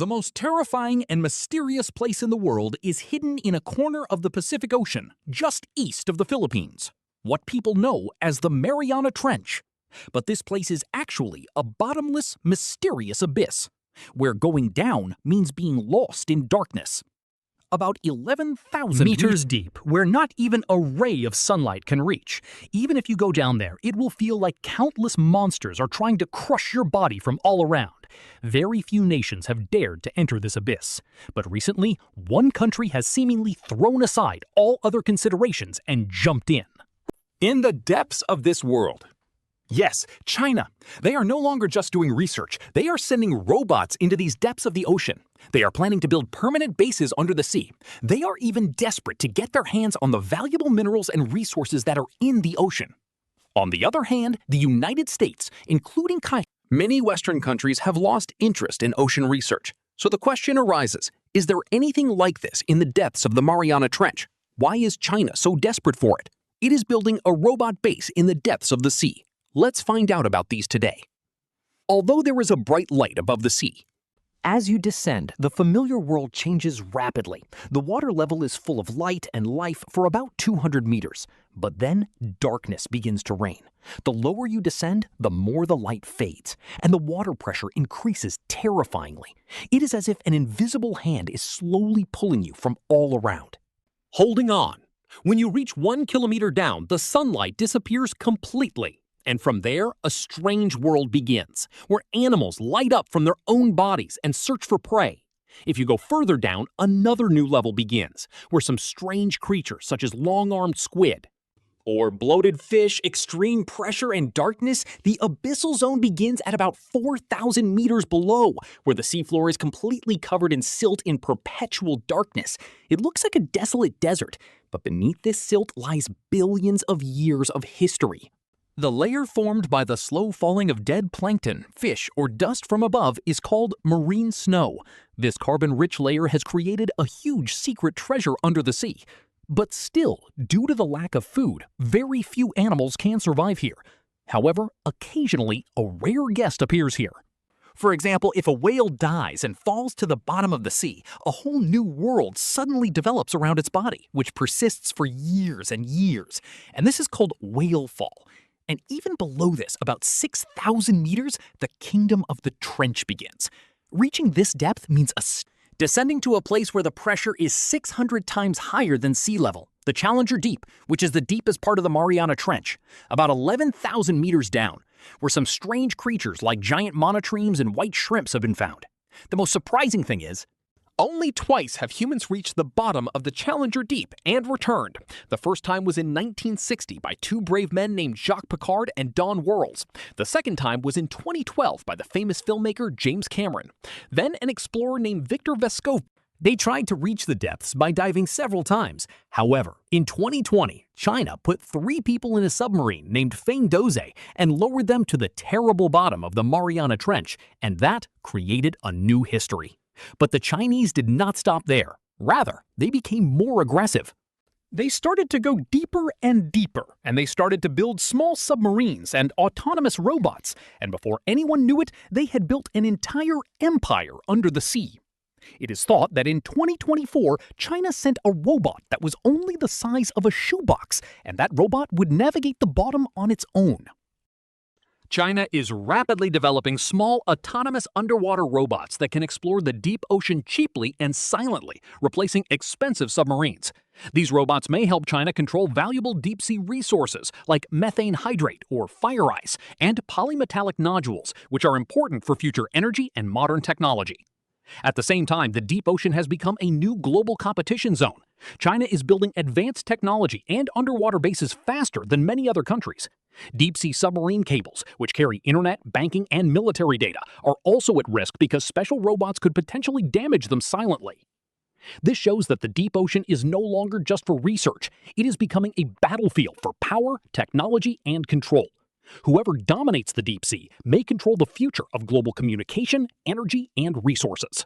The most terrifying and mysterious place in the world is hidden in a corner of the Pacific Ocean, just east of the Philippines. What people know as the Mariana Trench. But this place is actually a bottomless, mysterious abyss, where going down means being lost in darkness. About 11,000 meters deep, where not even a ray of sunlight can reach. Even if you go down there, it will feel like countless monsters are trying to crush your body from all around. Very few nations have dared to enter this abyss. But recently, one country has seemingly thrown aside all other considerations and jumped in. In the depths of this world. Yes, China. They are no longer just doing research. They are sending robots into these depths of the ocean. They are planning to build permanent bases under the sea. They are even desperate to get their hands on the valuable minerals and resources that are in the ocean. On the other hand, the United States, including many Western countries, have lost interest in ocean research. So the question arises, is there anything like this in the depths of the Mariana Trench? Why is China so desperate for it? It is building a robot base in the depths of the sea. Let's find out about these today. Although there is a bright light above the sea, as you descend, the familiar world changes rapidly. The water level is full of light and life for about 200 meters. But then, darkness begins to reign. The lower you descend, the more the light fades, and the water pressure increases terrifyingly. It is as if an invisible hand is slowly pulling you from all around. Holding on. When you reach 1 kilometer down, the sunlight disappears completely. And from there, a strange world begins, where animals light up from their own bodies and search for prey. If you go further down, another new level begins, where some strange creatures such as long-armed squid or bloated fish, extreme pressure and darkness, the abyssal zone begins at about 4,000 meters below, where the seafloor is completely covered in silt in perpetual darkness. It looks like a desolate desert, but beneath this silt lies billions of years of history. The layer formed by the slow falling of dead plankton, fish, or dust from above is called marine snow. This carbon-rich layer has created a huge secret treasure under the sea. But still, due to the lack of food, very few animals can survive here. However, occasionally, a rare guest appears here. For example, if a whale dies and falls to the bottom of the sea, a whole new world suddenly develops around its body, which persists for years and years. And this is called whale fall. And even below this, about 6,000 meters, the kingdom of the trench begins. Reaching this depth means descending to a place where the pressure is 600 times higher than sea level, the Challenger Deep, which is the deepest part of the Mariana Trench, about 11,000 meters down, where some strange creatures like giant monotremes and white shrimps have been found. The most surprising thing is, only twice have humans reached the bottom of the Challenger Deep and returned. The first time was in 1960 by two brave men named Jacques Piccard and Don Worrells. The second time was in 2012 by the famous filmmaker James Cameron. Then an explorer named Victor Vescov. They tried to reach the depths by diving several times. However, in 2020, China put 3 people in a submarine named Feng Doze and lowered them to the terrible bottom of the Mariana Trench, and that created a new history. But the Chinese did not stop there. Rather, they became more aggressive. They started to go deeper and deeper, and they started to build small submarines and autonomous robots, and before anyone knew it, they had built an entire empire under the sea. It is thought that in 2024, China sent a robot that was only the size of a shoebox, and that robot would navigate the bottom on its own. China is rapidly developing small, autonomous underwater robots that can explore the deep ocean cheaply and silently, replacing expensive submarines. These robots may help China control valuable deep-sea resources like methane hydrate or fire ice and polymetallic nodules, which are important for future energy and modern technology. At the same time, the deep ocean has become a new global competition zone. China is building advanced technology and underwater bases faster than many other countries. Deep-sea submarine cables, which carry internet, banking, and military data, are also at risk because special robots could potentially damage them silently. This shows that the deep ocean is no longer just for research. It is becoming a battlefield for power, technology, and control. Whoever dominates the deep sea may control the future of global communication, energy, and resources.